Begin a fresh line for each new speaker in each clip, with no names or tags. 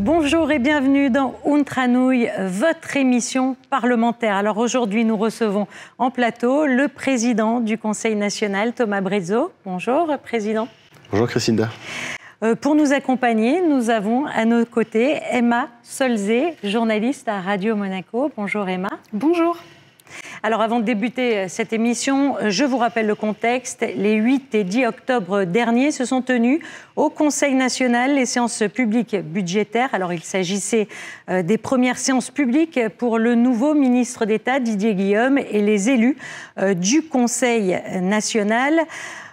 Bonjour et bienvenue dans Ountranouille, votre émission parlementaire. Alors aujourd'hui, nous recevons en plateau le président du Conseil national, Thomas Brizot. Bonjour, président.
Bonjour, Christine.
Pour nous accompagner, nous avons à nos côtés Emma Solzé, journaliste à Radio Monaco. Bonjour Emma.
Bonjour.
Alors avant de débuter cette émission, je vous rappelle le contexte. Les 8 et 10 octobre dernier se sont tenues au Conseil national les séances publiques budgétaires. Alors il s'agissait des premières séances publiques pour le nouveau ministre d'État Didier Guillaume et les élus du Conseil national.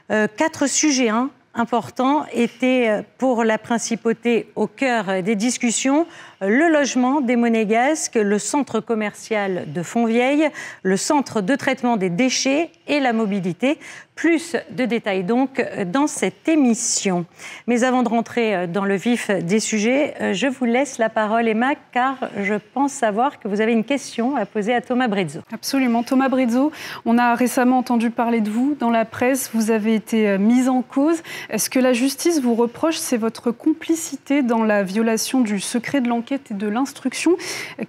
4 sujets importants étaient pour la principauté au cœur des discussions. Le logement des Monégasques, le centre commercial de Fontvieille, le centre de traitement des déchets et la mobilité. Plus de détails donc dans cette émission. Mais avant de rentrer dans le vif des sujets, je vous laisse la parole Emma, car je pense savoir que vous avez une question à poser à Thomas Brizot.
Absolument. Thomas Brizot, on a récemment entendu parler de vous dans la presse. Vous avez été mis en cause. Est-ce que la justice vous reproche, c'est votre complicité dans la violation du secret de l'enquête et de l'instruction?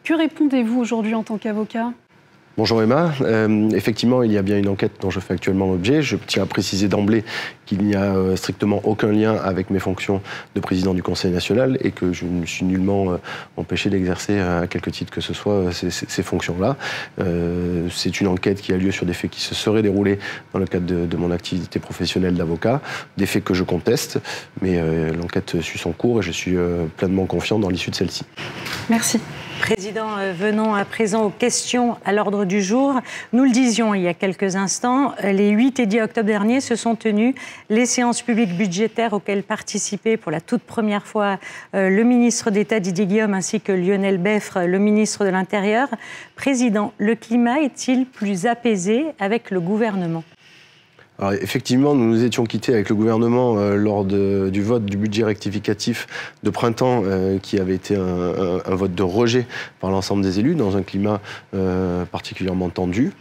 Que répondez-vous aujourd'hui en tant qu'avocat ?
Bonjour Emma. Effectivement, il y a bien une enquête dont je fais actuellement l'objet. Je tiens à préciser d'emblée qu'il n'y a strictement aucun lien avec mes fonctions de président du Conseil national et que je ne suis nullement empêché d'exercer à quelque titre que ce soit ces fonctions-là. C'est une enquête qui a lieu sur des faits qui se seraient déroulés dans le cadre de mon activité professionnelle d'avocat, des faits que je conteste, mais l'enquête suit son cours et je suis pleinement confiant dans l'issue de celle-ci.
Merci.
Président, venons à présent aux questions à l'ordre du jour. Nous le disions il y a quelques instants, les 8 et 10 octobre dernier se sont tenues les séances publiques budgétaires auxquelles participaient pour la toute première fois le ministre d'État Didier Guillaume ainsi que Lionel Beffre, le ministre de l'Intérieur. Président, le climat est-il plus apaisé avec le gouvernement ?
Alors, effectivement, nous nous étions quittés avec le gouvernement lors du vote du budget rectificatif de printemps qui avait été un vote de rejet par l'ensemble des élus dans un climat particulièrement tendu.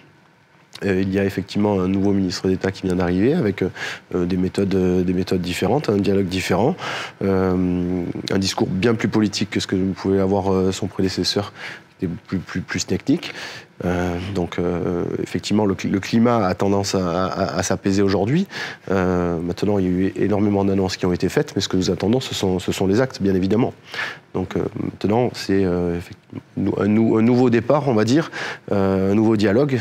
Il y a effectivement un nouveau ministre d'État qui vient d'arriver avec des méthodes différentes, un dialogue différent, un discours bien plus politique que ce que pouvait avoir son prédécesseur, qui était plus technique. Donc effectivement le climat a tendance à s'apaiser aujourd'hui. Maintenant il y a eu énormément d'annonces qui ont été faites, mais ce que nous attendons ce sont les actes bien évidemment. Donc maintenant c'est un nouveau départ on va dire, un nouveau dialogue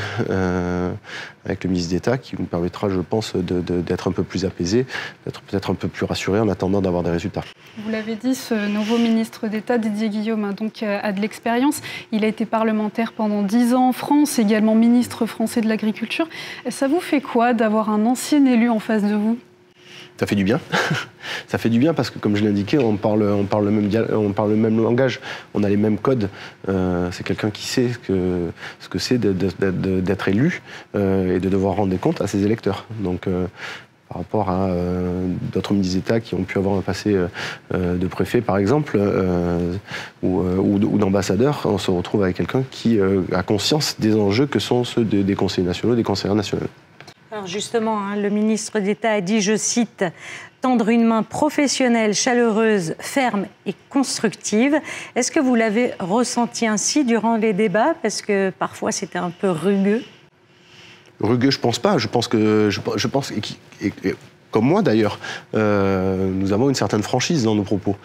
avec le ministre d'État qui nous permettra je pense d'être un peu plus apaisé, d'être peut-être un peu plus rassuré en attendant d'avoir des résultats.
Vous l'avez dit, ce nouveau ministre d'État Didier Guillaume donc, a de l'expérience. Il a été parlementaire pendant 10 ans en France, également ministre français de l'Agriculture. Ça vous fait quoi d'avoir un ancien élu en face de vous ?
Ça fait du bien. Ça fait du bien parce que, comme je l'ai indiqué, on parle le même langage, on a les mêmes codes. C'est quelqu'un qui sait ce que c'est d'être élu et de devoir rendre des comptes à ses électeurs. Donc, par rapport à d'autres ministres d'État qui ont pu avoir un passé de préfet, par exemple, ou d'ambassadeur, on se retrouve avec quelqu'un qui a conscience des enjeux que sont ceux des conseillers nationaux, des conseillères nationales.
Alors justement, le ministre d'État a dit, je cite, « tendre une main professionnelle, chaleureuse, ferme et constructive ». Est-ce que vous l'avez ressenti ainsi durant les débats? Parce que parfois c'était un peu rugueux.
Rugueux, je pense pas. Je pense, comme moi d'ailleurs, nous avons une certaine franchise dans nos propos.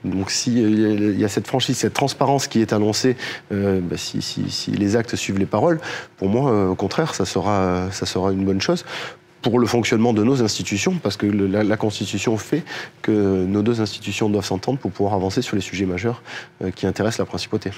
Donc s'il y a cette franchise, cette transparence qui est annoncée, si les actes suivent les paroles, pour moi, au contraire, ça sera une bonne chose pour le fonctionnement de nos institutions, parce que la Constitution fait que nos deux institutions doivent s'entendre pour pouvoir avancer sur les sujets majeurs qui intéressent la principauté.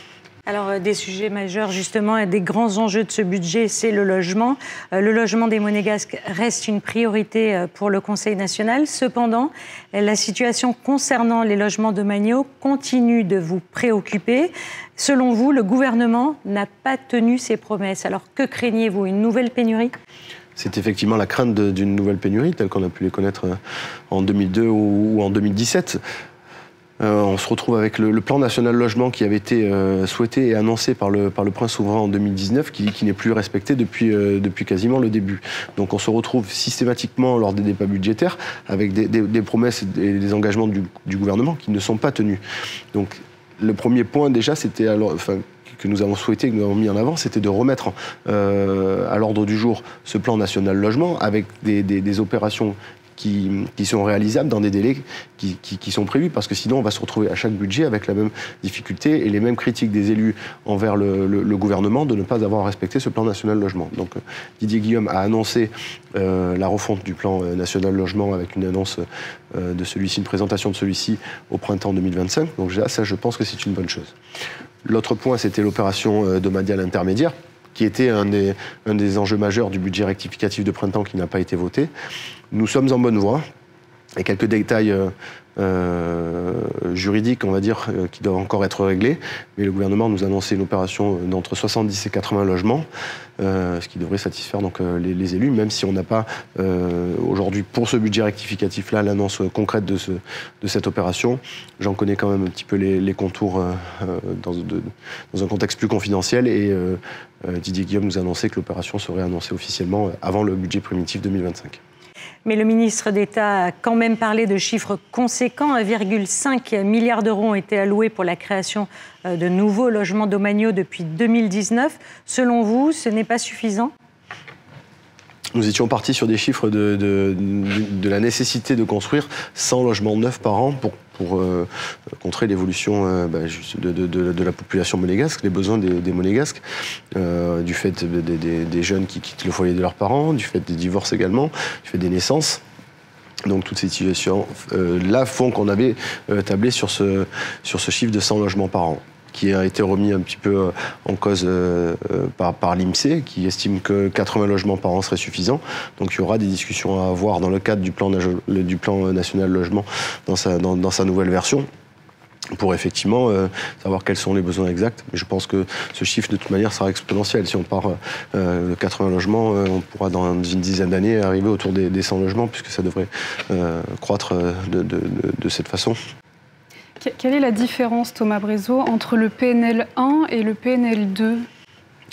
Alors, des sujets majeurs, justement, et des grands enjeux de ce budget, c'est le logement. Le logement des Monégasques reste une priorité pour le Conseil national. Cependant, la situation concernant les logements domaniaux continue de vous préoccuper. Selon vous, le gouvernement n'a pas tenu ses promesses. Alors, que craignez-vous? Une nouvelle pénurie?
C'est effectivement la crainte d'une nouvelle pénurie, telle qu'on a pu les connaître en 2002 ou en 2017. on se retrouve avec le plan national logement qui avait été souhaité et annoncé par le prince souverain en 2019, qui n'est plus respecté depuis quasiment le début. Donc on se retrouve systématiquement lors des débats budgétaires avec des promesses et des engagements du gouvernement qui ne sont pas tenus. Donc le premier point déjà, c'était que nous avons souhaité, que nous avons mis en avant, c'était de remettre à l'ordre du jour ce plan national logement avec des opérations qui sont réalisables dans des délais qui sont prévus, parce que sinon on va se retrouver à chaque budget avec la même difficulté et les mêmes critiques des élus envers le gouvernement de ne pas avoir respecté ce plan national logement. Donc Didier Guillaume a annoncé la refonte du plan national logement avec une annonce de celui-ci, une présentation de celui-ci au printemps 2025. Donc déjà, ça, je pense que c'est une bonne chose. L'autre point, c'était l'opération domaniale intermédiaire, qui était un des enjeux majeurs du budget rectificatif de printemps qui n'a pas été voté. Nous sommes en bonne voie, et quelques détails juridiques, on va dire, qui doivent encore être réglés. Mais le gouvernement nous a annoncé une opération d'entre 70 et 80 logements, ce qui devrait satisfaire donc, les élus, même si on n'a pas aujourd'hui, pour ce budget rectificatif-là, l'annonce concrète de cette opération. J'en connais quand même un petit peu les contours dans un contexte plus confidentiel, et Didier Guillaume nous a annoncé que l'opération serait annoncée officiellement avant le budget primitif 2025.
Mais le ministre d'État a quand même parlé de chiffres conséquents. 1,5 milliard d'euros ont été alloués pour la création de nouveaux logements domaniaux depuis 2019. Selon vous, ce n'est pas suffisant ?
Nous étions partis sur des chiffres de la nécessité de construire 100 logements neufs par an pour contrer l'évolution de la population monégasque, les besoins des monégasques, du fait des jeunes qui quittent le foyer de leurs parents, du fait des divorces également, du fait des naissances. Donc toutes ces situations-là font qu'on avait tablé sur ce chiffre de 100 logements par an, qui a été remis un petit peu en cause par l'INSEE, qui estime que 80 logements par an seraient suffisants. Donc il y aura des discussions à avoir dans le cadre du plan national logement dans sa nouvelle version, pour effectivement savoir quels sont les besoins exacts. Mais je pense que ce chiffre, de toute manière, sera exponentiel. Si on part de 80 logements, on pourra dans une dizaine d'années arriver autour des 100 logements, puisque ça devrait croître de cette façon.
Quelle est la différence, Thomas Brézot, entre le PNL 1 et le PNL 2 ?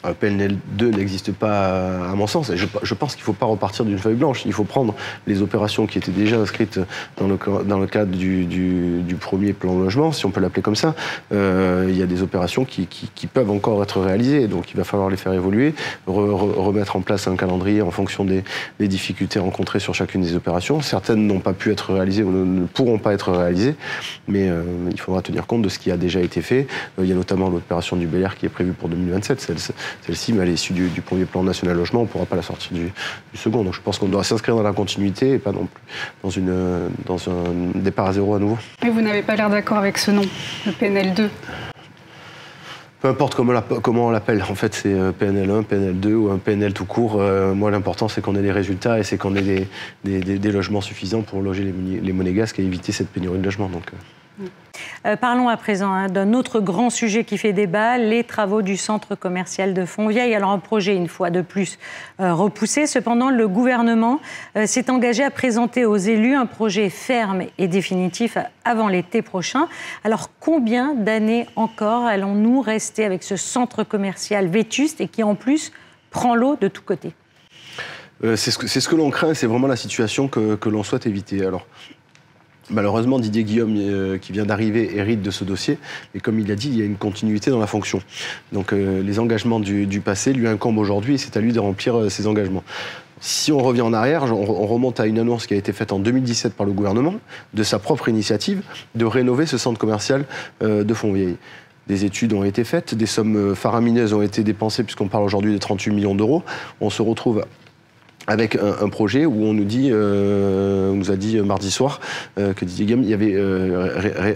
Le PNL 2 n'existe pas, à mon sens. Je pense qu'il ne faut pas repartir d'une feuille blanche. Il faut prendre les opérations qui étaient déjà inscrites dans le cadre du premier plan logement, si on peut l'appeler comme ça. Il y a des opérations qui peuvent encore être réalisées. Donc il va falloir les faire évoluer, remettre en place un calendrier en fonction des difficultés rencontrées sur chacune des opérations. Certaines n'ont pas pu être réalisées ou ne pourront pas être réalisées, mais il faudra tenir compte de ce qui a déjà été fait. Il y a notamment l'opération du Bel Air qui est prévue pour 2027. Celle-ci, mais à l'issue du premier plan national logement, on ne pourra pas la sortir du second. Donc je pense qu'on doit s'inscrire dans la continuité et pas non plus dans un départ à zéro à nouveau.
Mais vous n'avez pas l'air d'accord avec ce nom, le PNL 2 ?
Peu importe comment on l'appelle, en fait c'est PNL 1, PNL 2 ou un PNL tout court. Moi l'important c'est qu'on ait des résultats et c'est qu'on ait des logements suffisants pour loger les monégasques et éviter cette pénurie de logements. Donc,
Parlons à présent d'un autre grand sujet qui fait débat, les travaux du centre commercial de Fontvieille. Alors un projet, une fois de plus, repoussé. Cependant, le gouvernement s'est engagé à présenter aux élus un projet ferme et définitif avant l'été prochain. Alors combien d'années encore allons-nous rester avec ce centre commercial vétuste et qui en plus prend l'eau de tous côtés ?
C'est ce que l'on craint, c'est vraiment la situation que l'on souhaite éviter. Alors, malheureusement, Didier Guillaume, qui vient d'arriver, hérite de ce dossier. Et comme il l'a dit, il y a une continuité dans la fonction. Donc les engagements du passé lui incombent aujourd'hui et c'est à lui de remplir ses engagements. Si on revient en arrière, on remonte à une annonce qui a été faite en 2017 par le gouvernement, de sa propre initiative, de rénover ce centre commercial de Fontvieille. Des études ont été faites, des sommes faramineuses ont été dépensées, puisqu'on parle aujourd'hui de 38 millions d'euros. On se retrouve avec un projet où on nous a dit mardi soir que Didier Guillaume, il y avait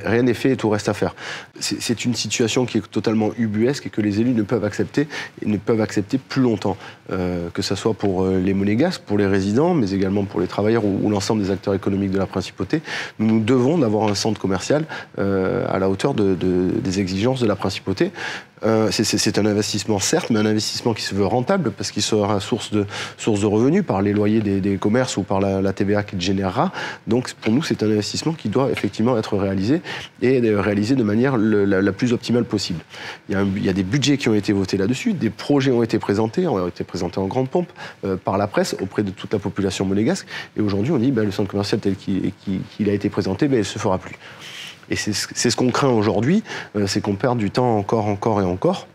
rien n'est fait et tout reste à faire. C'est une situation qui est totalement ubuesque et que les élus ne peuvent accepter et ne peuvent accepter plus longtemps, que ce soit pour les monégasques, pour les résidents, mais également pour les travailleurs ou l'ensemble des acteurs économiques de la principauté. Nous devons d'avoir un centre commercial à la hauteur des exigences de la principauté. C'est un investissement, certes, mais un investissement qui se veut rentable, parce qu'il sera source de revenus par les loyers des commerces ou par la TVA qu'il générera. Donc, pour nous, c'est un investissement qui doit effectivement être réalisé, et réalisé de manière la plus optimale possible. Il y a des budgets qui ont été votés là-dessus, des projets ont été présentés en grande pompe par la presse auprès de toute la population monégasque. Et aujourd'hui, on dit le centre commercial tel qu'il a été présenté, il ne se fera plus. Et c'est ce qu'on craint aujourd'hui, c'est qu'on perde du temps encore et encore.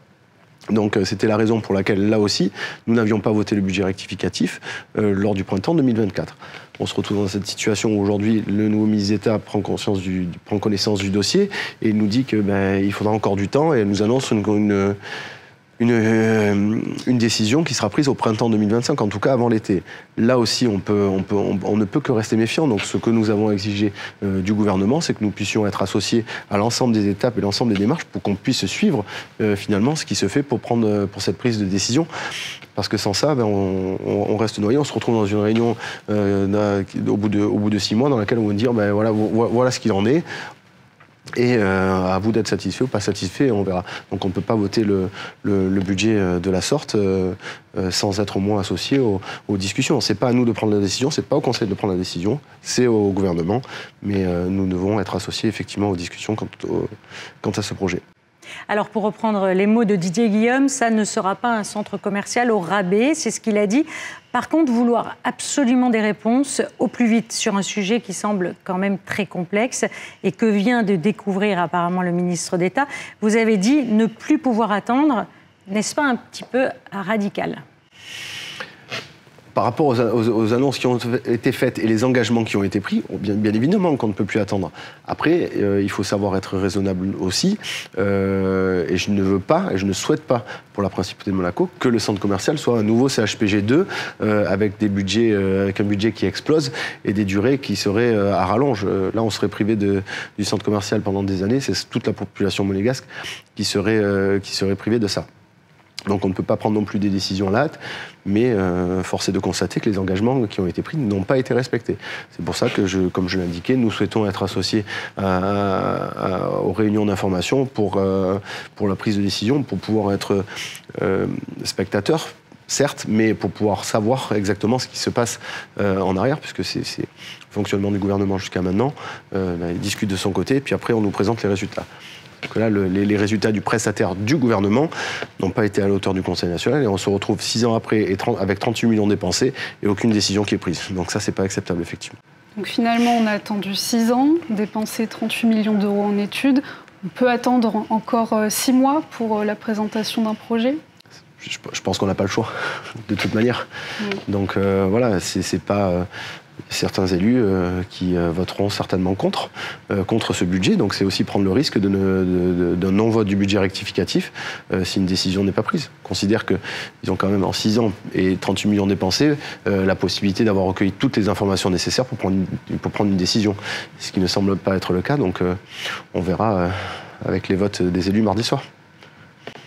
Donc c'était la raison pour laquelle, là aussi, nous n'avions pas voté le budget rectificatif lors du printemps 2024. On se retrouve dans cette situation où aujourd'hui, le nouveau ministre d'État prend connaissance du dossier et il nous dit qu'il faudra encore du temps, et elle nous annonce une décision qui sera prise au printemps 2025, en tout cas avant l'été. Là aussi, on ne peut que rester méfiant. Donc ce que nous avons exigé du gouvernement, c'est que nous puissions être associés à l'ensemble des étapes et l'ensemble des démarches pour qu'on puisse suivre finalement ce qui se fait pour cette prise de décision. Parce que sans ça, on reste noyé, on se retrouve dans une réunion au bout de 6 mois dans laquelle on va dire voilà ce qu'il en est. Et à vous d'être satisfait ou pas satisfait, on verra. Donc on ne peut pas voter le budget de la sorte sans être au moins associé aux discussions. Ce n'est pas à nous de prendre la décision, ce n'est pas au Conseil de prendre la décision, c'est au gouvernement. Mais nous devons être associés effectivement aux discussions quant à ce projet.
Alors, pour reprendre les mots de Didier Guillaume, ça ne sera pas un centre commercial au rabais, c'est ce qu'il a dit. Par contre, vouloir absolument des réponses au plus vite sur un sujet qui semble quand même très complexe et que vient de découvrir apparemment le ministre d'État, vous avez dit ne plus pouvoir attendre, n'est-ce pas un petit peu radical ?
Par rapport aux annonces qui ont été faites et les engagements qui ont été pris, bien évidemment qu'on ne peut plus attendre. Après, il faut savoir être raisonnable aussi. Et je ne veux pas, et je ne souhaite pas, pour la Principauté de Monaco, que le centre commercial soit un nouveau CHPG 2 avec un budget qui explose et des durées qui seraient à rallonge. Là, on serait privé du centre commercial pendant des années. C'est toute la population monégasque qui serait privée de ça. Donc on ne peut pas prendre non plus des décisions à la hâte, mais force est de constater que les engagements qui ont été pris n'ont pas été respectés. C'est pour ça que, comme je l'indiquais, nous souhaitons être associés aux réunions d'information pour la prise de décision, pour pouvoir être spectateurs, certes, mais pour pouvoir savoir exactement ce qui se passe en arrière, puisque c'est le fonctionnement du gouvernement jusqu'à maintenant. Il discute de son côté, puis après on nous présente les résultats. Que là, les résultats du prestataire du gouvernement n'ont pas été à la hauteur du Conseil national, et on se retrouve 6 ans après avec 38 millions dépensés et aucune décision qui est prise. Donc ça, c'est pas acceptable, effectivement.
Donc finalement, on a attendu 6 ans, dépensé 38 millions d'euros en études. On peut attendre encore 6 mois pour la présentation d'un projet ?
Je pense qu'on n'a pas le choix, de toute manière. Donc voilà, c'est pas... certains élus qui voteront certainement contre ce budget. Donc c'est aussi prendre le risque d'un non-vote du budget rectificatif si une décision n'est pas prise. On considère qu'ils ont quand même en 6 ans et 38 millions dépensés la possibilité d'avoir recueilli toutes les informations nécessaires pour prendre une décision. Ce qui ne semble pas être le cas. Donc on verra avec les votes des élus mardi soir.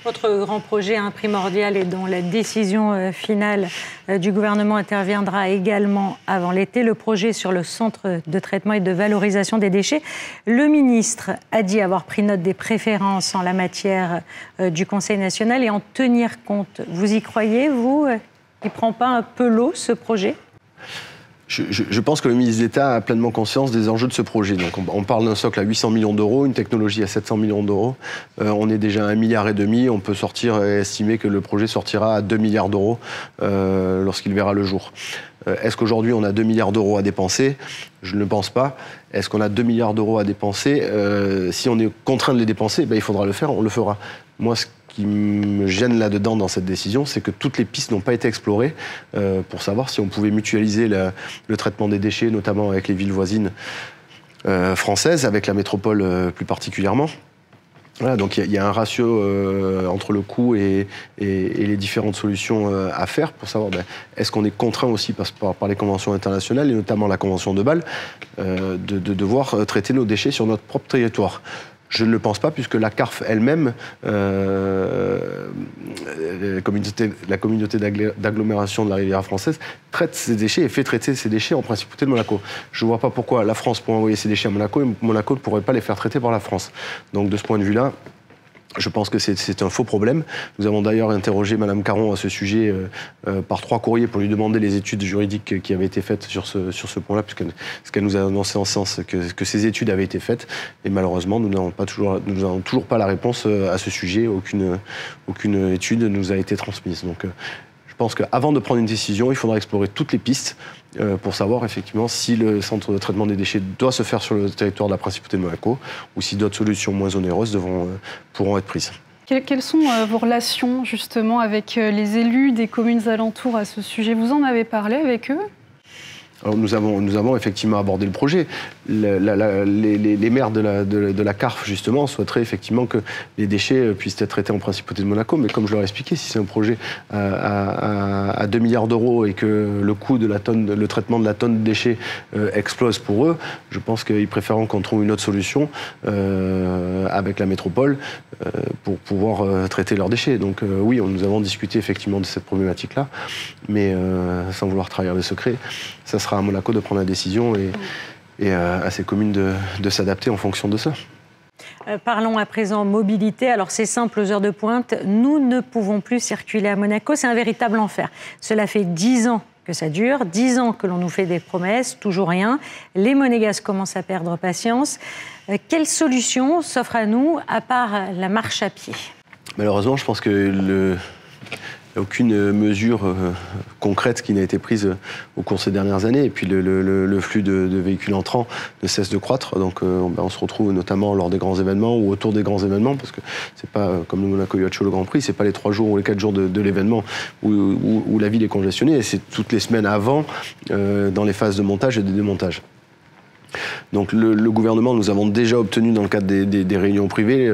Votre grand projet primordial et dont la décision finale du gouvernement interviendra également avant l'été, le projet sur le centre de traitement et de valorisation des déchets. Le ministre a dit avoir pris note des préférences en la matière du Conseil national et en tenir compte. Vous y croyez, vous ? Il ne prend pas un peu l'eau, ce projet ?
Je pense que le ministre d'État a pleinement conscience des enjeux de ce projet. Donc on parle d'un socle à 800 millions d'euros, une technologie à 700 millions d'euros. On est déjà à 1,5 milliard. On peut estimer que le projet sortira à 2 milliards d'euros lorsqu'il verra le jour. Est-ce qu'aujourd'hui on a 2 milliards d'euros à dépenser ? Je ne le pense pas. Est-ce qu'on a 2 milliards d'euros à dépenser ? Si on est contraint de les dépenser, il faudra le faire, on le fera. Moi, ce qui me gêne là-dedans dans cette décision, c'est que toutes les pistes n'ont pas été explorées pour savoir si on pouvait mutualiser le traitement des déchets, notamment avec les villes voisines françaises, avec la métropole plus particulièrement. Voilà, donc il y a un ratio entre le coût et les différentes solutions à faire pour savoir est-ce qu'on est contraint aussi par les conventions internationales et notamment la convention de Bâle de devoir traiter nos déchets sur notre propre territoire. Je ne le pense pas, puisque la CARF elle-même, la communauté d'agglomération de la Riviera française, traite ces déchets et fait traiter ces déchets en Principauté de Monaco. Je ne vois pas pourquoi la France pourrait envoyer ces déchets à Monaco et Monaco ne pourrait pas les faire traiter par la France. Donc de ce point de vue-là, Je pense que c'est un faux problème. Nous avons d'ailleurs interrogé Mme Caron à ce sujet par 3 courriers pour lui demander les études juridiques qui avaient été faites sur ce point-là, puisqu'elle nous a annoncé en sens que ces études avaient été faites. Et malheureusement, nous n'avons toujours pas la réponse à ce sujet. Aucune étude nous a été transmise. Donc, je pense qu'avant de prendre une décision, il faudra explorer toutes les pistes pour savoir effectivement si le centre de traitement des déchets doit se faire sur le territoire de la Principauté de Monaco ou si d'autres solutions moins onéreuses pourront être prises.
Quelles sont vos relations justement avec les élus des communes alentours à ce sujet? Vous en avez parlé avec eux?
Alors nous avons effectivement abordé le projet. Les maires de la CARF, justement, souhaiteraient effectivement que les déchets puissent être traités en Principauté de Monaco. Mais comme je leur ai expliqué, si c'est un projet à 2 milliards d'euros et que le coût de le traitement de la tonne de déchets explose pour eux, je pense qu'ils préféreront qu'on trouve une autre solution avec la métropole pour pouvoir traiter leurs déchets. Donc oui, nous avons discuté effectivement de cette problématique-là, mais sans vouloir trahir le secret, ça sera à Monaco de prendre la décision et à ces communes de s'adapter en fonction de ça.
Parlons à présent mobilité. Alors c'est simple, aux heures de pointe, nous ne pouvons plus circuler à Monaco. C'est un véritable enfer. Cela fait 10 ans que ça dure, 10 ans que l'on nous fait des promesses, toujours rien. Les Monégasques commencent à perdre patience. Quelle solution s'offre à nous, à part la marche à pied? Malheureusement,
je pense que aucune mesure concrète qui n'a été prise au cours de ces dernières années. Et puis le flux de véhicules entrants ne cesse de croître. Donc on se retrouve notamment lors des grands événements ou autour des grands événements, parce que c'est pas comme le Monaco Yacht Show, le Grand Prix, c'est pas les 3 jours ou les 4 jours de l'événement où la ville est congestionnée. C'est toutes les semaines avant, dans les phases de montage et de démontage. Donc le gouvernement, nous avons déjà obtenu dans le cadre des réunions privées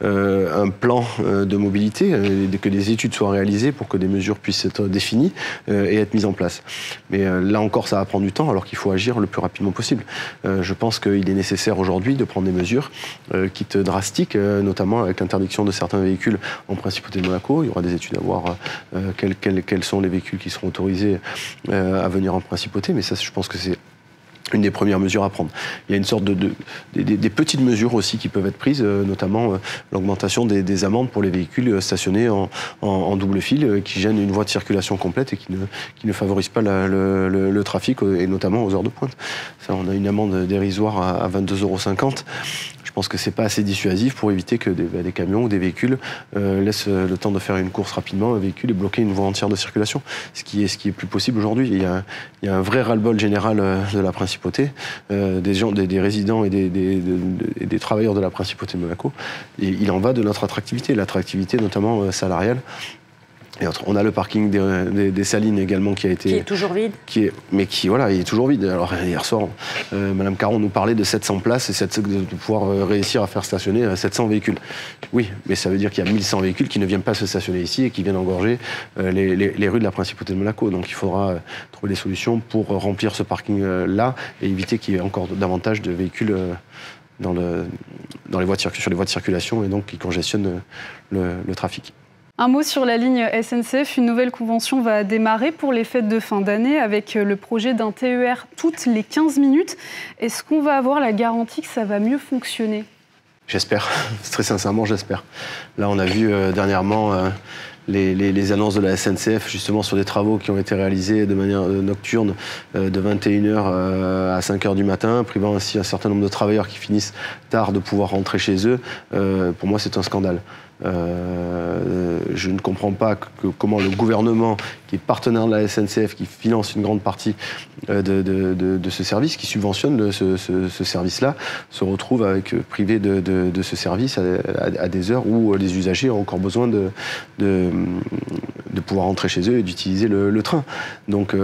un plan de mobilité, que des études soient réalisées pour que des mesures puissent être définies et être mises en place. Mais là encore, ça va prendre du temps alors qu'il faut agir le plus rapidement possible. Je pense qu'il est nécessaire aujourd'hui de prendre des mesures quitte drastiques, notamment avec l'interdiction de certains véhicules en Principauté de Monaco. Il y aura des études à voir quels sont les véhicules qui seront autorisés à venir en Principauté, mais ça, je pense que c'est une des premières mesures à prendre. Il y a une sorte des petites mesures aussi qui peuvent être prises, notamment l'augmentation des amendes pour les véhicules stationnés en double fil, qui gênent une voie de circulation complète et qui ne favorisent pas le trafic, et notamment aux heures de pointe. Ça, on a une amende dérisoire à 22,50 €. Je pense que c'est pas assez dissuasif pour éviter que des camions ou des véhicules laissent le temps de faire une course rapidement, un véhicule, et bloquer une voie entière de circulation, ce qui est plus possible aujourd'hui. Il y a un vrai ras-le-bol général de la Principauté, des résidents et des travailleurs de la Principauté de Monaco. Et il en va de notre attractivité, l'attractivité notamment salariale. Et on a le parking des Salines également qui a été...
Qui est toujours vide.
Il est toujours vide. Alors hier soir, Mme Caron nous parlait de 700 places et de pouvoir réussir à faire stationner 700 véhicules. Oui, mais ça veut dire qu'il y a 1100 véhicules qui ne viennent pas se stationner ici et qui viennent engorger les rues de la Principauté de Monaco. Donc il faudra trouver des solutions pour remplir ce parking-là et éviter qu'il y ait encore davantage de véhicules sur les voies de circulation et donc qui congestionnent le trafic.
Un mot sur la ligne SNCF. Une nouvelle convention va démarrer pour les fêtes de fin d'année avec le projet d'un TER toutes les 15 minutes. Est-ce qu'on va avoir la garantie que ça va mieux fonctionner?
J'espère. Très sincèrement, j'espère. Là, on a vu dernièrement les annonces de la SNCF justement sur des travaux qui ont été réalisés de manière nocturne de 21h à 5h du matin, privant ainsi un certain nombre de travailleurs qui finissent tard de pouvoir rentrer chez eux. Pour moi, c'est un scandale. Je ne comprends pas comment le gouvernement, qui est partenaire de la SNCF, qui finance une grande partie de ce service, qui subventionne ce service-là, se retrouve privé de ce service à des heures où les usagers ont encore besoin de pouvoir rentrer chez eux et d'utiliser le train. Donc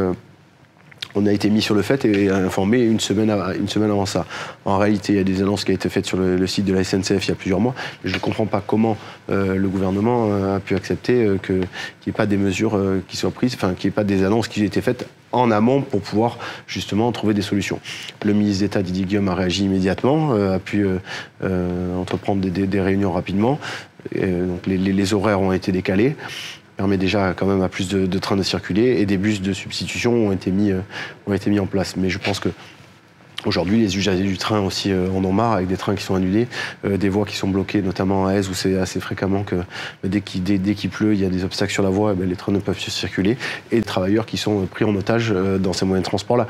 on a été mis sur le fait et informé une semaine avant ça. En réalité, il y a des annonces qui ont été faites sur le site de la SNCF il y a plusieurs mois. Mais je ne comprends pas comment le gouvernement a pu accepter qu'il n'y ait pas des mesures qui soient prises, enfin qu'il n'y ait pas des annonces qui aient été faites en amont pour pouvoir justement trouver des solutions. Le ministre d'État Didier Guillaume a réagi immédiatement, a pu entreprendre des réunions rapidement. Donc les horaires ont été décalés. Permet déjà quand même à plus de trains de circuler et des bus de substitution ont été mis en place. Mais je pense que Aujourd'hui, les usagers du train aussi en ont marre, avec des trains qui sont annulés, des voies qui sont bloquées, notamment à Aise, où c'est assez fréquemment que dès qu'il pleut, il y a des obstacles sur la voie, et les trains ne peuvent plus circuler, et des travailleurs qui sont pris en otage dans ces moyens de transport-là.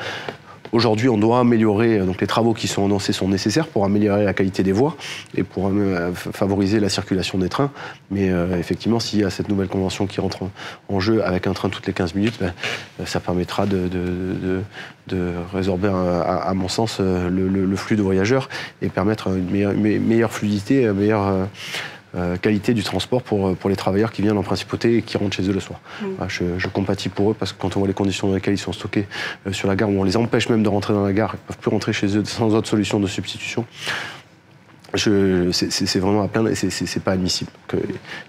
Aujourd'hui, on doit améliorer, donc les travaux qui sont annoncés sont nécessaires pour améliorer la qualité des voies et pour favoriser la circulation des trains. Mais effectivement, s'il y a cette nouvelle convention qui rentre en jeu avec un train toutes les 15 minutes, ça permettra de résorber, à mon sens, le flux de voyageurs et permettre une meilleure fluidité, une meilleure qualité du transport pour les travailleurs qui viennent en principauté et qui rentrent chez eux le soir. Voilà, je compatis pour eux parce que quand on voit les conditions dans lesquelles ils sont stockés sur la gare, où on les empêche même de rentrer dans la gare, ils ne peuvent plus rentrer chez eux sans autre solution de substitution. C'est vraiment à plaindre et c'est pas admissible. Il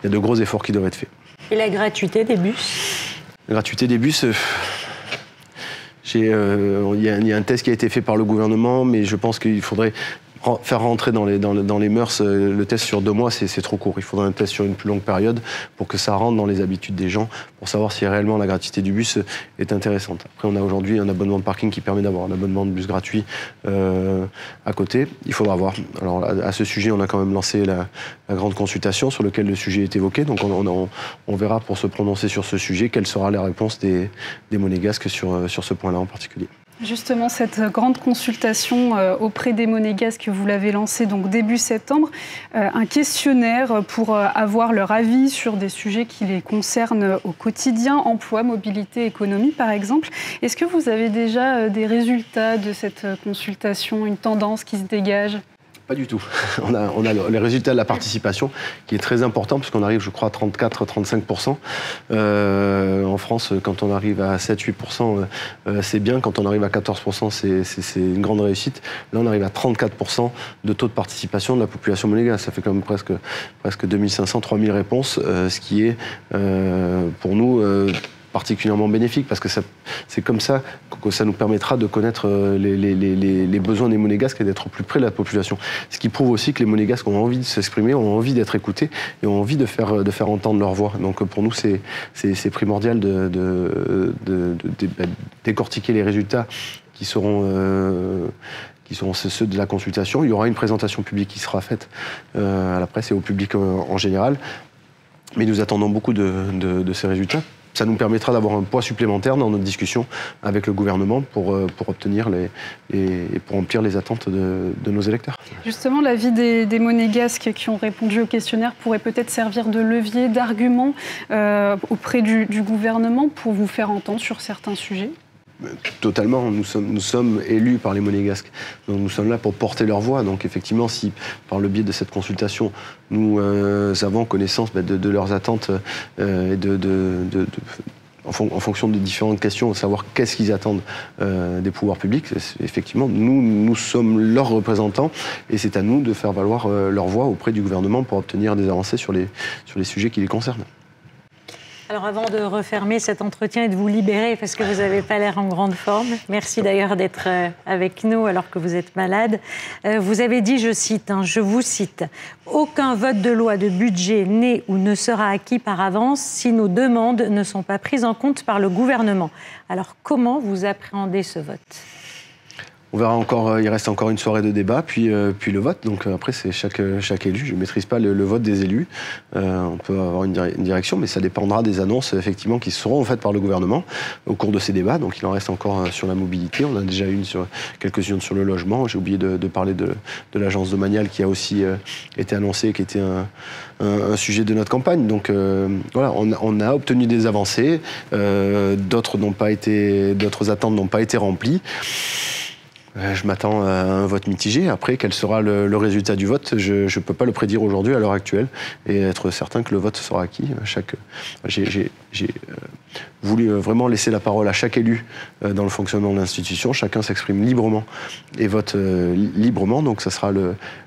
y a de gros efforts qui doivent être faits.
Et la gratuité des bus? La
gratuité des bus, il y a un test qui a été fait par le gouvernement, mais je pense qu'il faudrait faire rentrer dans les mœurs le test sur 2 mois, c'est trop court. Il faudrait un test sur une plus longue période pour que ça rentre dans les habitudes des gens, pour savoir si réellement la gratuité du bus est intéressante. Après, on a aujourd'hui un abonnement de parking qui permet d'avoir un abonnement de bus gratuit à côté. Il faudra voir. Alors, à ce sujet, on a quand même lancé la grande consultation sur laquelle le sujet est évoqué. Donc, on verra pour se prononcer sur ce sujet quelle sera la réponse des monégasques sur ce point-là en particulier.
Justement, cette grande consultation auprès des monégasques, vous l'avez lancée donc début septembre, un questionnaire pour avoir leur avis sur des sujets qui les concernent au quotidien, emploi, mobilité, économie par exemple. Est-ce que vous avez déjà des résultats de cette consultation, une tendance qui se dégage ?
Pas du tout. On a les résultats de la participation qui est très important puisqu'on arrive, je crois, à 34-35%. En France, quand on arrive à 7-8%, c'est bien. Quand on arrive à 14%, c'est une grande réussite. Là, on arrive à 34% de taux de participation de la population monégasque. Ça fait quand même presque 2500-3000 réponses, ce qui est pour nous particulièrement bénéfique parce que c'est comme ça que ça nous permettra de connaître les besoins des monégasques et d'être plus près de la population. Ce qui prouve aussi que les monégasques ont envie de s'exprimer, ont envie d'être écoutés et ont envie de faire entendre leur voix. Donc pour nous, c'est primordial de décortiquer les résultats qui seront ceux de la consultation. Il y aura une présentation publique qui sera faite à la presse et au public en général. Mais nous attendons beaucoup de ces résultats. Ça nous permettra d'avoir un poids supplémentaire dans notre discussion avec le gouvernement pour obtenir pour remplir les attentes de nos électeurs.
Justement, l'avis des monégasques qui ont répondu au questionnaire pourrait peut-être servir de levier, d'argument auprès du gouvernement pour vous faire entendre sur certains sujets ?
Totalement. Nous sommes élus par les monégasques. Donc nous sommes là pour porter leur voix. Donc effectivement, si par le biais de cette consultation, nous avons connaissance de leurs attentes et en fonction de différentes questions, savoir qu'est-ce qu'ils attendent des pouvoirs publics, effectivement, nous sommes leurs représentants et c'est à nous de faire valoir leur voix auprès du gouvernement pour obtenir des avancées sur les sujets qui les concernent.
Alors avant de refermer cet entretien et de vous libérer, parce que vous n'avez pas l'air en grande forme, merci d'ailleurs d'être avec nous alors que vous êtes malade, vous avez dit, je vous cite, « Aucun vote de loi de budget n'est ou ne sera acquis par avance si nos demandes ne sont pas prises en compte par le gouvernement. » Alors comment vous appréhendez ce vote ?
On verra encore, il reste encore une soirée de débat, puis le vote. Donc après, c'est chaque élu. Je ne maîtrise pas le vote des élus. On peut avoir une direction, mais ça dépendra des annonces effectivement qui seront faites par le gouvernement au cours de ces débats. Donc il en reste encore sur la mobilité. On a déjà quelques-unes sur le logement. J'ai oublié de parler de l'agence domaniale qui a aussi été annoncée, qui était un sujet de notre campagne. Donc voilà, on a obtenu des avancées. D'autres attentes n'ont pas été remplies. Je m'attends à un vote mitigé. Après, quel sera le résultat du vote ? Je ne peux pas le prédire aujourd'hui, à l'heure actuelle, et être certain que le vote sera acquis. J'ai voulu vraiment laisser la parole à chaque élu dans le fonctionnement de l'institution. Chacun s'exprime librement et vote librement. Donc, ce sera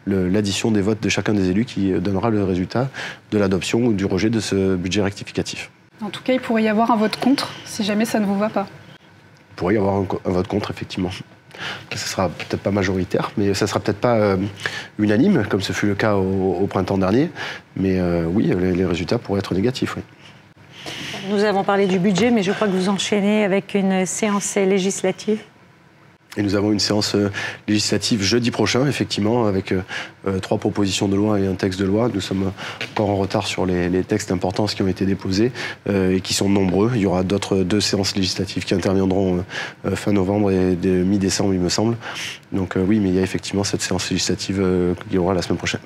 l'addition des votes de chacun des élus qui donnera le résultat de l'adoption ou du rejet de ce budget rectificatif.
En tout cas, il pourrait y avoir un vote contre, si jamais ça ne vous va pas.
Il pourrait y avoir un vote contre, effectivement. Ça sera peut-être pas majoritaire, mais ça sera peut-être pas unanime, comme ce fut le cas au printemps dernier. Mais oui, les résultats pourraient être négatifs. Oui.
Nous avons parlé du budget, mais je crois que vous enchaînez avec une séance législative.
Et nous avons une séance législative jeudi prochain, effectivement, avec 3 propositions de loi et un texte de loi. Nous sommes encore en retard sur les textes importants qui ont été déposés et qui sont nombreux. Il y aura d'autres 2 séances législatives qui interviendront fin novembre et mi-décembre, il me semble. Donc oui, mais il y a effectivement cette séance législative qui aura la semaine prochaine.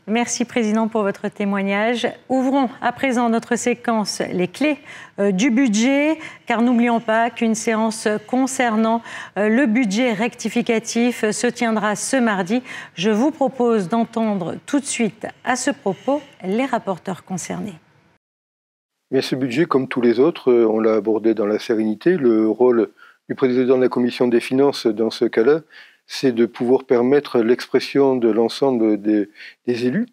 Merci, Président, pour votre témoignage. Ouvrons à présent notre séquence Les clés du budget, car n'oublions pas qu'une séance concernant le budget rectificatif se tiendra ce mardi. Je vous propose d'entendre tout de suite à ce propos les rapporteurs concernés.
Mais ce budget, comme tous les autres, on l'a abordé dans la sérénité. Le rôle du président de la Commission des finances dans ce cas-là, c'est de pouvoir permettre l'expression de l'ensemble des élus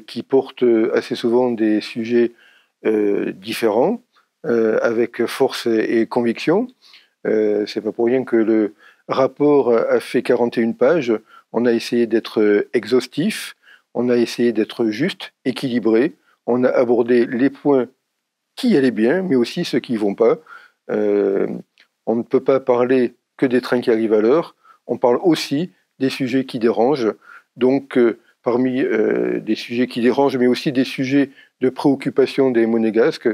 qui portent assez souvent des sujets différents, avec force et conviction. C'est pas pour rien que le rapport a fait 41 pages. On a essayé d'être exhaustif, on a essayé d'être juste, équilibré. On a abordé les points qui allaient bien, mais aussi ceux qui ne vont pas. On ne peut pas parler que des trains qui arrivent à l'heure. On parle aussi des sujets qui dérangent. Donc, parmi des sujets qui dérangent, mais aussi des sujets de préoccupation des monégasques.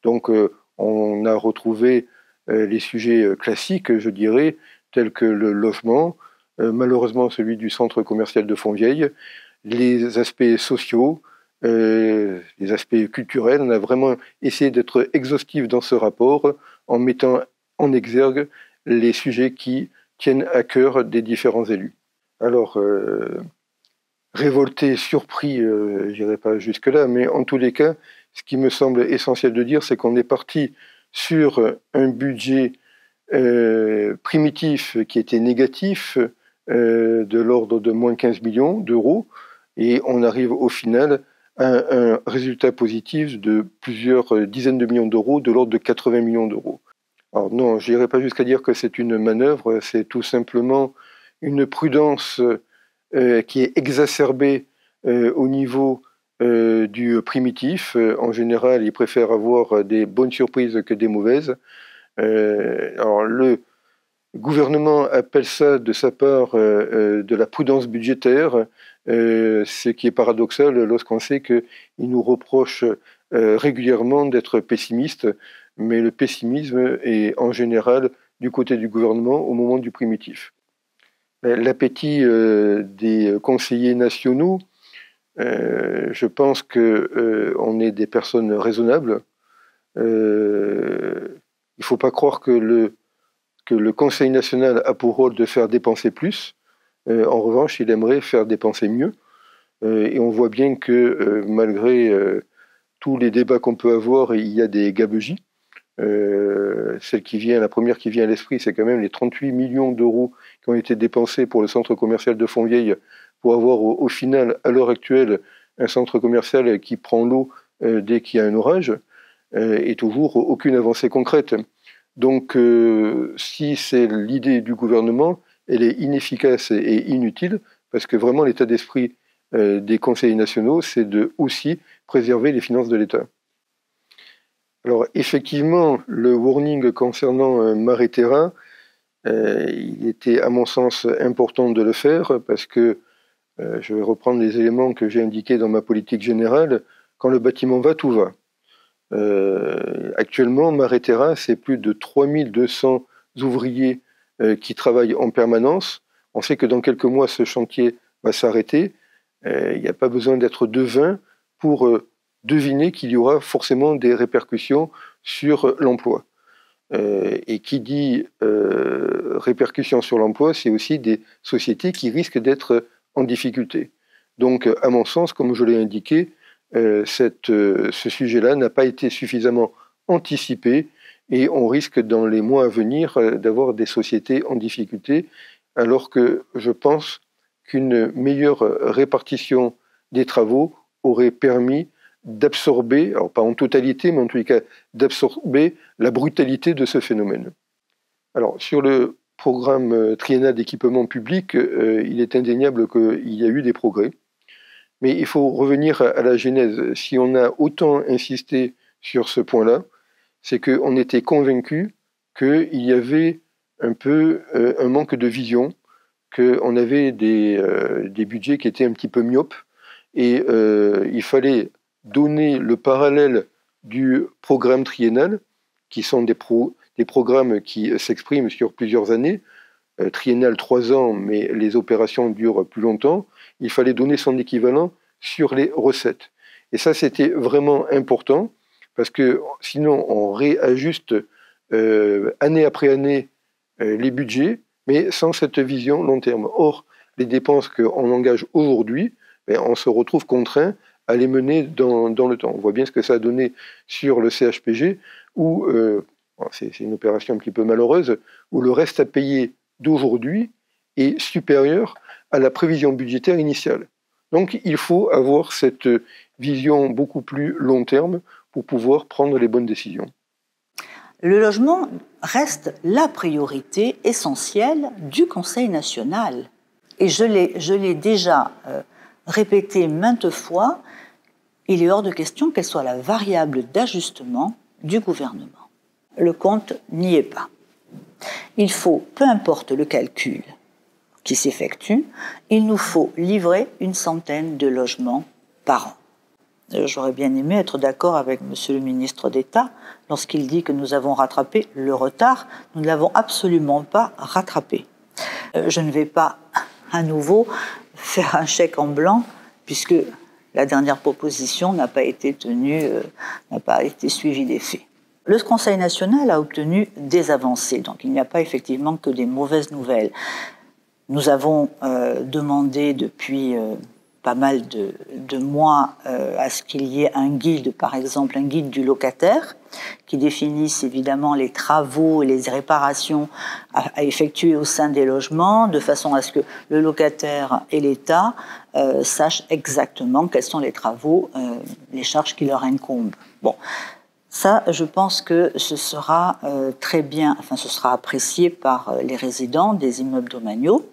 Donc, on a retrouvé les sujets classiques, je dirais, tels que le logement, malheureusement celui du centre commercial de Fontvieille, les aspects sociaux, les aspects culturels. On a vraiment essayé d'être exhaustif dans ce rapport en mettant en exergue les sujets qui tiennent à cœur des différents élus. Alors, révolté, surpris, je n'irai pas jusque-là, mais en tous les cas, ce qui me semble essentiel de dire, c'est qu'on est parti sur un budget primitif qui était négatif, de l'ordre de moins 15 millions d'euros, et on arrive au final à un résultat positif de plusieurs dizaines de millions d'euros, de l'ordre de 80 millions d'euros. Alors non, je n'irai pas jusqu'à dire que c'est une manœuvre, c'est tout simplement une prudence qui est exacerbée au niveau du primitif. En général, ils préfèrent avoir des bonnes surprises que des mauvaises. Alors le gouvernement appelle ça de sa part de la prudence budgétaire, ce qui est paradoxal lorsqu'on sait qu'il nous reproche régulièrement d'être pessimiste, mais le pessimisme est en général du côté du gouvernement au moment du primitif. L'appétit des conseillers nationaux, je pense qu'on est des personnes raisonnables. Il ne faut pas croire que le Conseil national a pour rôle de faire dépenser plus. En revanche, il aimerait faire dépenser mieux. Et on voit bien que malgré tous les débats qu'on peut avoir, il y a des gabegies. La première qui vient à l'esprit, c'est quand même les 38 millions d'euros qui ont été dépensés pour le centre commercial de Fontvieille pour avoir au final, à l'heure actuelle, un centre commercial qui prend l'eau dès qu'il y a un orage et toujours aucune avancée concrète. Donc, si c'est l'idée du gouvernement, elle est inefficace et inutile parce que vraiment l'état d'esprit des conseillers nationaux, c'est de aussi préserver les finances de l'État. Alors effectivement, le warning concernant Marais-Thérins, il était à mon sens important de le faire parce que, je vais reprendre les éléments que j'ai indiqués dans ma politique générale, quand le bâtiment va, tout va. Actuellement, Marais-Thérins, c'est plus de 3200 ouvriers qui travaillent en permanence. On sait que dans quelques mois, ce chantier va s'arrêter. Il n'y a pas besoin d'être devin pour deviner qu'il y aura forcément des répercussions sur l'emploi. Et qui dit répercussions sur l'emploi, c'est aussi des sociétés qui risquent d'être en difficulté. Donc, à mon sens, comme je l'ai indiqué, ce sujet-là n'a pas été suffisamment anticipé et on risque dans les mois à venir d'avoir des sociétés en difficulté, alors que je pense qu'une meilleure répartition des travaux aurait permis d'absorber, alors pas en totalité, mais en tous les cas d'absorber la brutalité de ce phénomène. Alors sur le programme triennal d'équipement public, il est indéniable qu'il y a eu des progrès, mais il faut revenir à la genèse. Si on a autant insisté sur ce point-là, c'est qu'on était convaincu qu'il y avait un peu un manque de vision, qu'on avait des budgets qui étaient un petit peu myopes, et il fallait donner le parallèle du programme triennal, qui sont des programmes qui s'expriment sur plusieurs années, triennal 3 ans, mais les opérations durent plus longtemps. Il fallait donner son équivalent sur les recettes. Et ça, c'était vraiment important, parce que sinon, on réajuste année après année les budgets, mais sans cette vision long terme. Or, les dépenses qu'on engage aujourd'hui, on se retrouve contraint à les mener dans le temps. On voit bien ce que ça a donné sur le CHPG, où, c'est une opération un petit peu malheureuse, où le reste à payer d'aujourd'hui est supérieur à la prévision budgétaire initiale. Donc il faut avoir cette vision beaucoup plus long terme pour pouvoir prendre les bonnes décisions.
Le logement reste la priorité essentielle du Conseil national. Et je l'ai déjà répété maintes fois, il est hors de question qu'elle soit la variable d'ajustement du gouvernement. Le compte n'y est pas. Il faut, peu importe le calcul qui s'effectue, il nous faut livrer 100 de logements par an. J'aurais bien aimé être d'accord avec Monsieur le ministre d'État lorsqu'il dit que nous avons rattrapé le retard. Nous ne l'avons absolument pas rattrapé. Je ne vais pas à nouveau faire un chèque en blanc puisque la dernière proposition n'a pas été tenue, n'a pas été suivie des faits. Le Conseil national a obtenu des avancées, donc il n'y a pas effectivement que des mauvaises nouvelles. Nous avons demandé depuis pas mal de mois à ce qu'il y ait un guide, par exemple un guide du locataire, qui définisse évidemment les travaux et les réparations à effectuer au sein des logements, de façon à ce que le locataire et l'État sachent exactement quels sont les travaux, les charges qui leur incombent. Bon, ça, je pense que ce sera très bien, enfin ce sera apprécié par les résidents des immeubles domaniaux.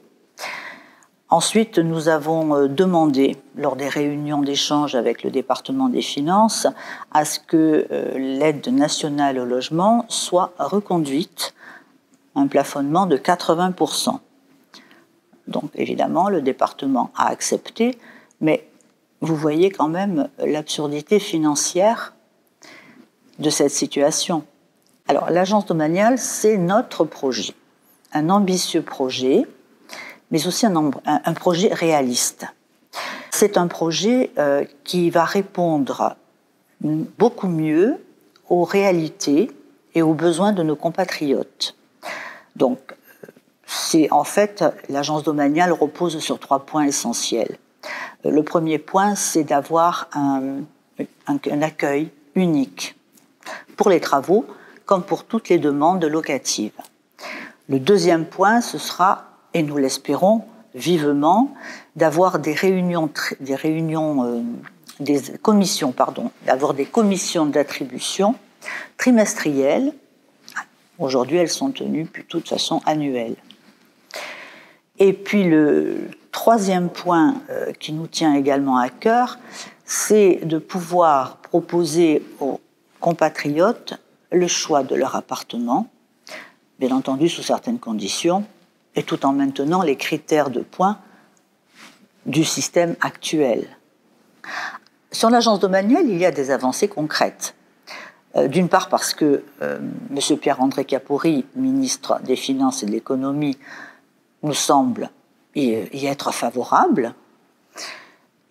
Ensuite, nous avons demandé, lors des réunions d'échange avec le département des Finances, à ce que l'aide nationale au logement soit reconduite à un plafonnement de 80%. Donc, évidemment, le département a accepté, mais vous voyez quand même l'absurdité financière de cette situation. Alors, l'agence domaniale, c'est notre projet, un ambitieux projet, mais aussi un projet réaliste. C'est un projet qui va répondre beaucoup mieux aux réalités et aux besoins de nos compatriotes. Donc, en fait, l'agence domaniale repose sur 3 points essentiels. Le premier point, c'est d'avoir un accueil unique pour les travaux, comme pour toutes les demandes locatives. Le deuxième point, ce sera, et nous l'espérons vivement, d'avoir des commissions d'attribution trimestrielles. Aujourd'hui, elles sont tenues plutôt de façon annuelle. Et puis le troisième point qui nous tient également à cœur, c'est de pouvoir proposer aux compatriotes le choix de leur appartement, bien entendu sous certaines conditions, et tout en maintenant les critères de points du système actuel. Sur l'agence domaniale, il y a des avancées concrètes. D'une part parce que M. Pierre-André Capoury, ministre des Finances et de l'Économie, nous semble y être favorable,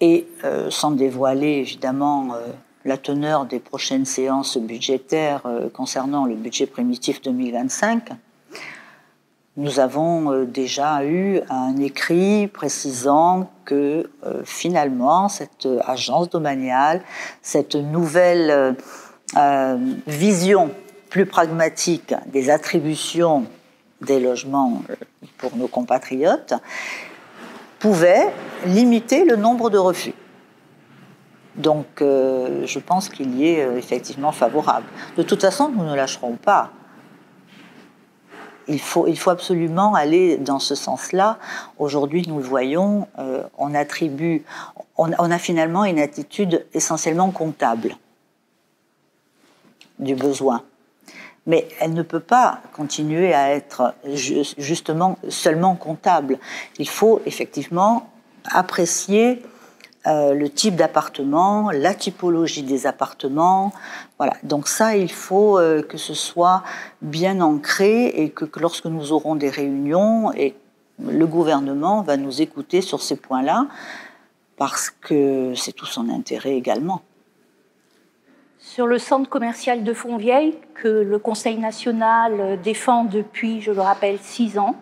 et sans dévoiler évidemment la teneur des prochaines séances budgétaires concernant le budget primitif 2025, nous avons déjà eu un écrit précisant que finalement cette agence domaniale, cette nouvelle vision plus pragmatique des attributions des logements pour nos compatriotes, pouvait limiter le nombre de refus. Donc je pense qu'il y est effectivement favorable. De toute façon, nous ne lâcherons pas. Il faut absolument aller dans ce sens-là. Aujourd'hui, nous le voyons, on a finalement une attitude essentiellement comptable du besoin. Mais elle ne peut pas continuer à être justement seulement comptable. Il faut effectivement apprécier le type d'appartement, la typologie des appartements. Voilà. Donc ça, il faut que ce soit bien ancré et que lorsque nous aurons des réunions, et le gouvernement va nous écouter sur ces points-là, parce que c'est tout son intérêt également.
Sur le centre commercial de Fontvieille, que le Conseil national défend depuis, je le rappelle, 6 ans,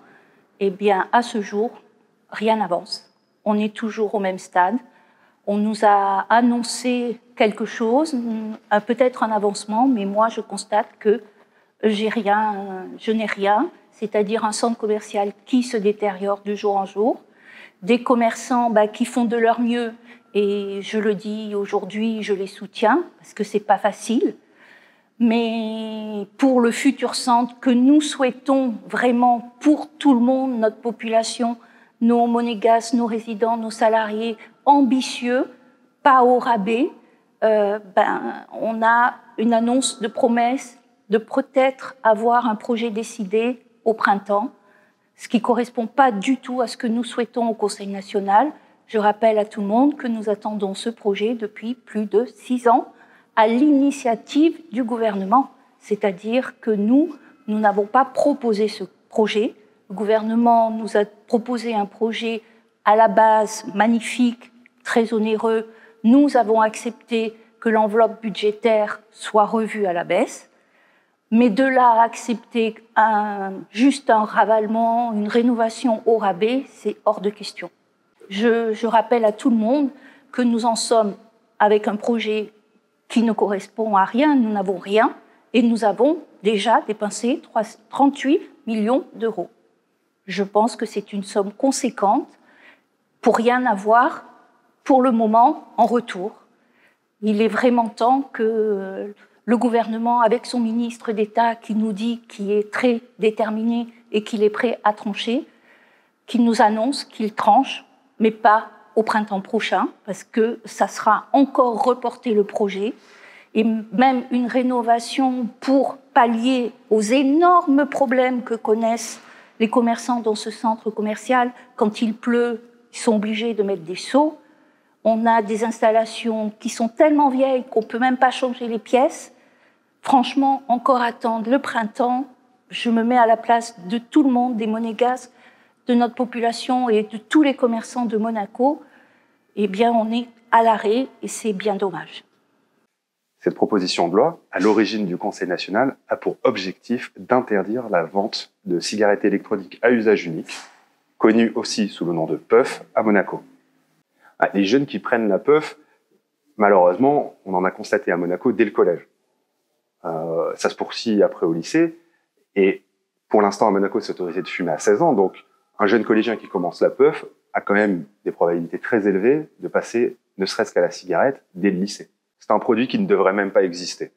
eh bien, à ce jour, rien n'avance. On est toujours au même stade. On nous a annoncé quelque chose, peut-être un avancement, mais moi, je constate que je n'ai rien, c'est-à-dire un centre commercial qui se détériore de jour en jour, des commerçants qui font de leur mieux. Et je le dis aujourd'hui, je les soutiens, parce que ce n'est pas facile. Mais pour le futur centre que nous souhaitons vraiment pour tout le monde, notre population, nos monégasques, nos résidents, nos salariés, ambitieux, pas au rabais, on a une annonce de promesse de peut-être avoir un projet décidé au printemps, ce qui ne correspond pas du tout à ce que nous souhaitons au Conseil national. Je rappelle à tout le monde que nous attendons ce projet depuis plus de 6 ans à l'initiative du gouvernement. C'est-à-dire que nous n'avons pas proposé ce projet. Le gouvernement nous a proposé un projet à la base magnifique, très onéreux. Nous avons accepté que l'enveloppe budgétaire soit revue à la baisse. Mais de là à accepter juste un ravalement, une rénovation au rabais, c'est hors de question. Je rappelle à tout le monde que nous en sommes avec un projet qui ne correspond à rien, nous n'avons rien, et nous avons déjà dépensé 38 millions d'euros. Je pense que c'est une somme conséquente pour rien avoir, pour le moment, en retour. Il est vraiment temps que le gouvernement, avec son ministre d'État qui nous dit qu'il est très déterminé et qu'il est prêt à trancher, qu'il nous annonce qu'il tranche, mais pas au printemps prochain, parce que ça sera encore reporter le projet, et même une rénovation pour pallier aux énormes problèmes que connaissent les commerçants dans ce centre commercial. Quand il pleut, ils sont obligés de mettre des seaux. On a des installations qui sont tellement vieilles qu'on ne peut même pas changer les pièces. Franchement, encore attendre le printemps, je me mets à la place de tout le monde, des monégasques, de notre population et de tous les commerçants de Monaco. Eh bien, on est à l'arrêt et c'est bien dommage.
Cette proposition de loi, à l'origine du Conseil national, a pour objectif d'interdire la vente de cigarettes électroniques à usage unique, connues aussi sous le nom de puff, à Monaco. Les jeunes qui prennent la puff, malheureusement, on en a constaté à Monaco dès le collège. Ça se poursuit après au lycée, et pour l'instant à Monaco c'est autorisé de fumer à 16 ans, donc un jeune collégien qui commence la puff a quand même des probabilités très élevées de passer ne serait-ce qu'à la cigarette dès le lycée. C'est un produit qui ne devrait même pas exister.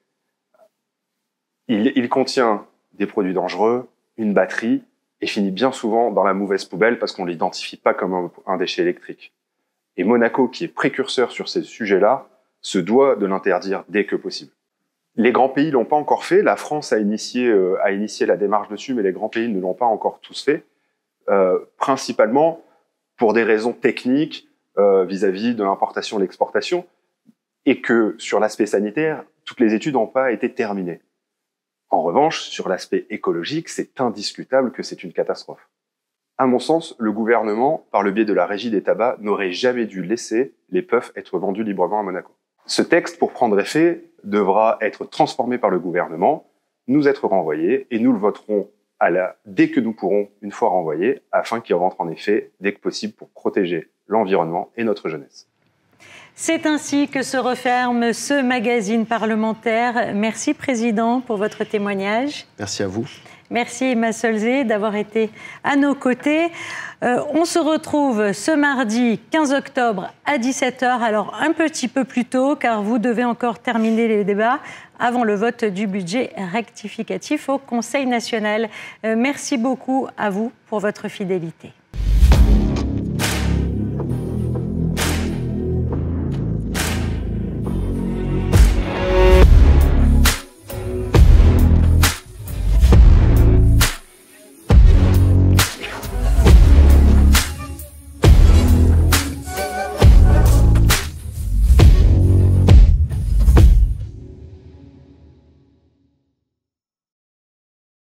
Il contient des produits dangereux, une batterie, et finit bien souvent dans la mauvaise poubelle parce qu'on ne l'identifie pas comme un déchet électrique. Et Monaco, qui est précurseur sur ces sujets-là, se doit de l'interdire dès que possible. Les grands pays l'ont pas encore fait. La France a initié la démarche dessus, mais les grands pays ne l'ont pas encore tous fait, principalement pour des raisons techniques vis-à-vis de l'importation et de l'exportation, et que sur l'aspect sanitaire, toutes les études n'ont pas été terminées. En revanche, sur l'aspect écologique, c'est indiscutable que c'est une catastrophe. À mon sens, le gouvernement, par le biais de la Régie des tabacs, n'aurait jamais dû laisser les puffs être vendus librement à Monaco. Ce texte, pour prendre effet, devra être transformé par le gouvernement, nous être renvoyé, et nous le voterons dès que nous pourrons, une fois renvoyé, afin qu'il rentre en effet dès que possible pour protéger l'environnement et notre jeunesse.
C'est ainsi que se referme ce magazine parlementaire. Merci, Président, pour votre témoignage.
Merci à vous.
Merci, Emma Solzé, d'avoir été à nos côtés. On se retrouve ce mardi 15 octobre à 17h, alors un petit peu plus tôt, car vous devez encore terminer les débats avant le vote du budget rectificatif au Conseil national. Merci beaucoup à vous pour votre fidélité.